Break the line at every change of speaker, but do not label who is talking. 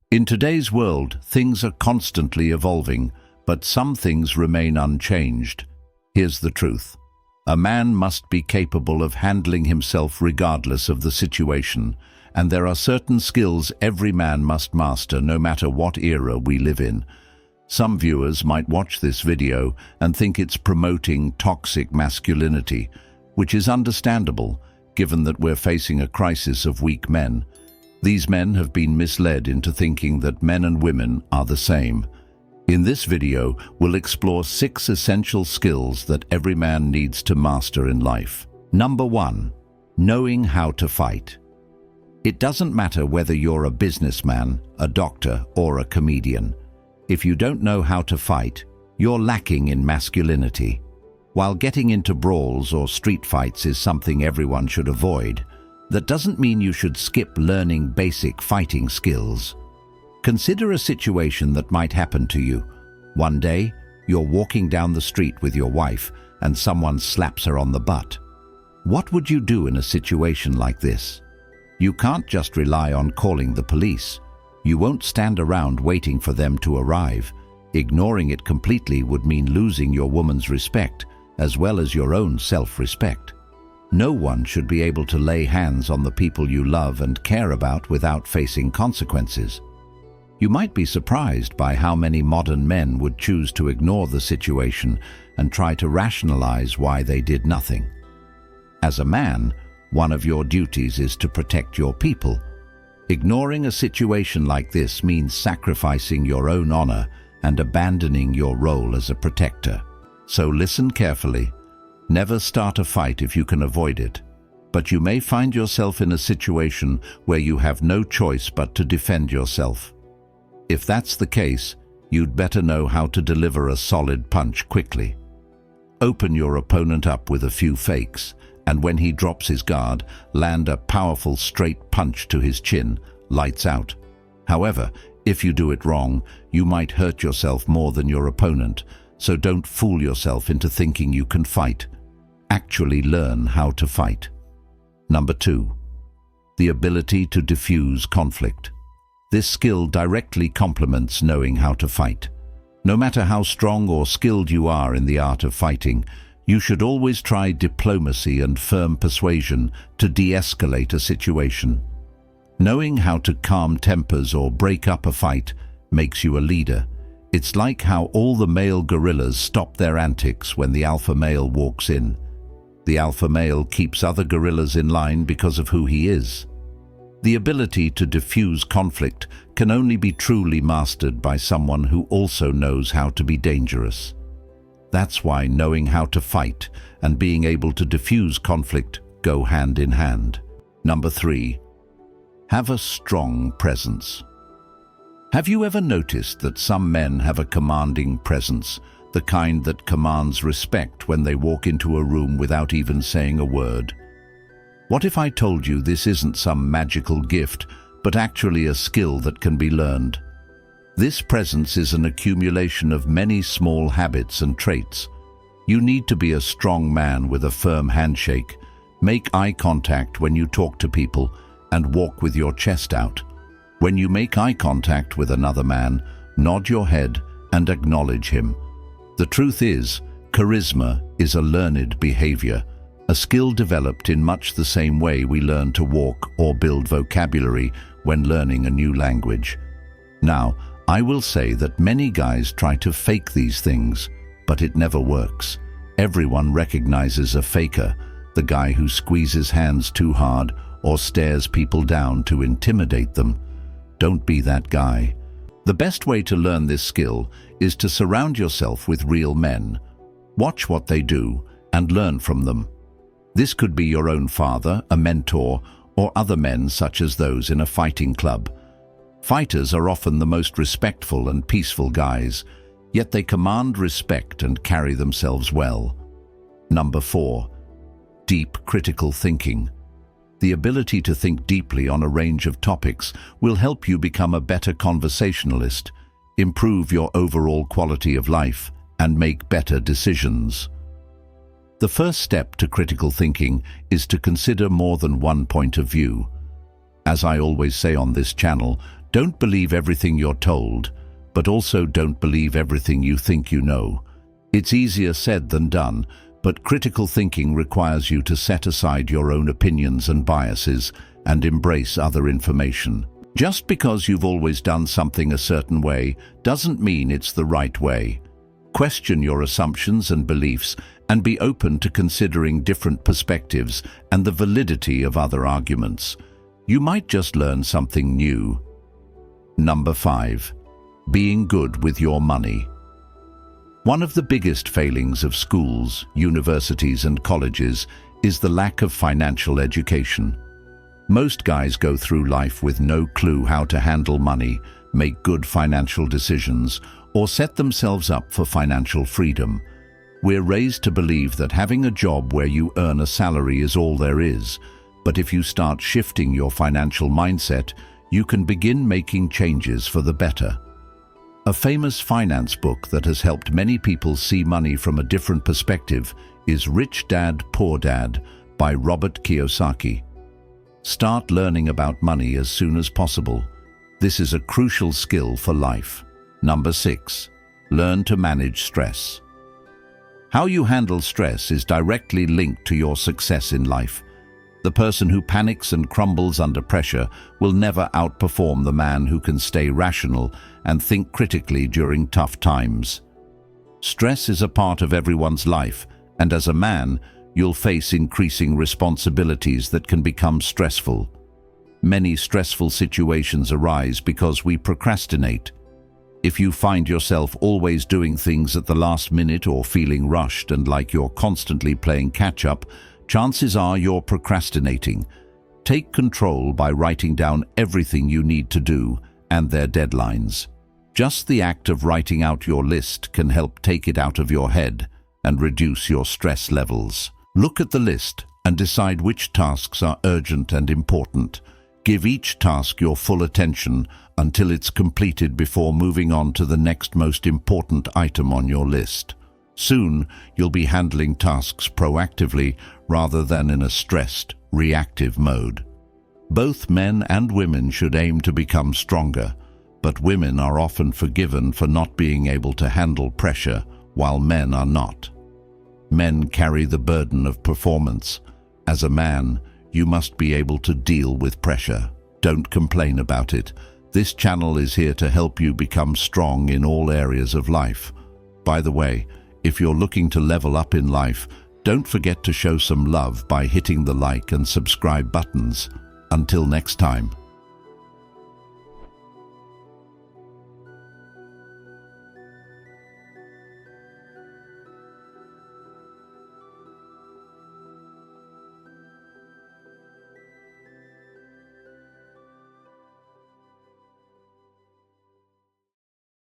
In today's world, things are constantly evolving, but some things remain unchanged. Here's the truth. A man must be capable of handling himself regardless of the situation, and there are certain skills every man must master no matter what era we live in. Some viewers might watch this video and think it's promoting toxic masculinity, which is understandable, given that we're facing a crisis of weak men. These men have been misled into thinking that men and women are the same. In this video, we'll explore 6 essential skills that every man needs to master in life. Number 1. Knowing how to fight. It doesn't matter whether you're a businessman, a doctor, or a comedian. If you don't know how to fight, you're lacking in masculinity. While getting into brawls or street fights is something everyone should avoid, that doesn't mean you should skip learning basic fighting skills. Consider a situation that might happen to you. One day, you're walking down the street with your wife and someone slaps her on the butt. What would you do in a situation like this? You can't just rely on calling the police. You won't stand around waiting for them to arrive. Ignoring it completely would mean losing your woman's respect, as well as your own self-respect. No one should be able to lay hands on the people you love and care about without facing consequences. You might be surprised by how many modern men would choose to ignore the situation and try to rationalize why they did nothing. As a man, one of your duties is to protect your people. Ignoring a situation like this means sacrificing your own honor and abandoning your role as a protector. So listen carefully. Never start a fight if you can avoid it, but you may find yourself in a situation where you have no choice but to defend yourself. If that's the case, you'd better know how to deliver a solid punch quickly. Open your opponent up with a few fakes, and when he drops his guard, land a powerful straight punch to his chin, lights out. However, if you do it wrong, you might hurt yourself more than your opponent, so don't fool yourself into thinking you can fight. Actually learn how to fight. Number 2. The ability to diffuse conflict. This skill directly complements knowing how to fight. No matter how strong or skilled you are in the art of fighting, you should always try diplomacy and firm persuasion to de-escalate a situation. Knowing how to calm tempers or break up a fight makes you a leader. It's like how all the male gorillas stop their antics when the alpha male walks in. The alpha male keeps other gorillas in line because of who he is. The ability to diffuse conflict can only be truly mastered by someone who also knows how to be dangerous. That's why knowing how to fight and being able to diffuse conflict go hand in hand. Number 3. Have a strong presence. Have you ever noticed that some men have a commanding presence, the kind that commands respect when they walk into a room without even saying a word? What if I told you this isn't some magical gift, but actually a skill that can be learned? This presence is an accumulation of many small habits and traits. You need to be a strong man with a firm handshake, make eye contact when you talk to people, and walk with your chest out. When you make eye contact with another man, nod your head and acknowledge him. The truth is, charisma is a learned behavior, a skill developed in much the same way we learn to walk or build vocabulary when learning a new language. Now, I will say that many guys try to fake these things, but it never works. Everyone recognizes a faker, the guy who squeezes hands too hard or stares people down to intimidate them. Don't be that guy. The best way to learn this skill is to surround yourself with real men. Watch what they do and learn from them. This could be your own father, a mentor, or other men such as those in a fighting club. Fighters are often the most respectful and peaceful guys, yet they command respect and carry themselves well. Number 4. Deep critical thinking. The ability to think deeply on a range of topics will help you become a better conversationalist, improve your overall quality of life, and make better decisions. The first step to critical thinking is to consider more than one point of view. As I always say on this channel, Don't believe everything you're told, but also don't believe everything you think you know. It's easier said than done, but critical thinking requires you to set aside your own opinions and biases and embrace other information. Just because you've always done something a certain way doesn't mean it's the right way. Question your assumptions and beliefs and be open to considering different perspectives and the validity of other arguments. You might just learn something new. Number 5. Being good with your money. One of the biggest failings of schools, universities, and colleges is the lack of financial education. Most guys go through life with no clue how to handle money, make good financial decisions, or set themselves up for financial freedom. We're raised to believe that having a job where you earn a salary is all there is, but if you start shifting your financial mindset, you can begin making changes for the better. A famous finance book that has helped many people see money from a different perspective is Rich Dad, Poor Dad by Robert Kiyosaki. Start learning about money as soon as possible. This is a crucial skill for life. Number 6. Learn to manage stress. How you handle stress is directly linked to your success in life. The person who panics and crumbles under pressure will never outperform the man who can stay rational and think critically during tough times. Stress is a part of everyone's life, and as a man, you'll face increasing responsibilities that can become stressful. Many stressful situations arise because we procrastinate. If you find yourself always doing things at the last minute or feeling rushed and like you're constantly playing catch-up, chances are you're procrastinating. Take control by writing down everything you need to do and their deadlines. Just the act of writing out your list can help take it out of your head and reduce your stress levels. Look at the list and decide which tasks are urgent and important. Give each task your full attention until it's completed before moving on to the next most important item on your list. Soon, you'll be handling tasks proactively rather than in a stressed, reactive mode. Both men and women should aim to become stronger, but women are often forgiven for not being able to handle pressure, while men are not. Men carry the burden of performance. As a man, you must be able to deal with pressure. Don't complain about it. This channel is here to help you become strong in all areas of life. By the way, if you're looking to level up in life, don't forget to show some love by hitting the like and subscribe buttons. Until next time.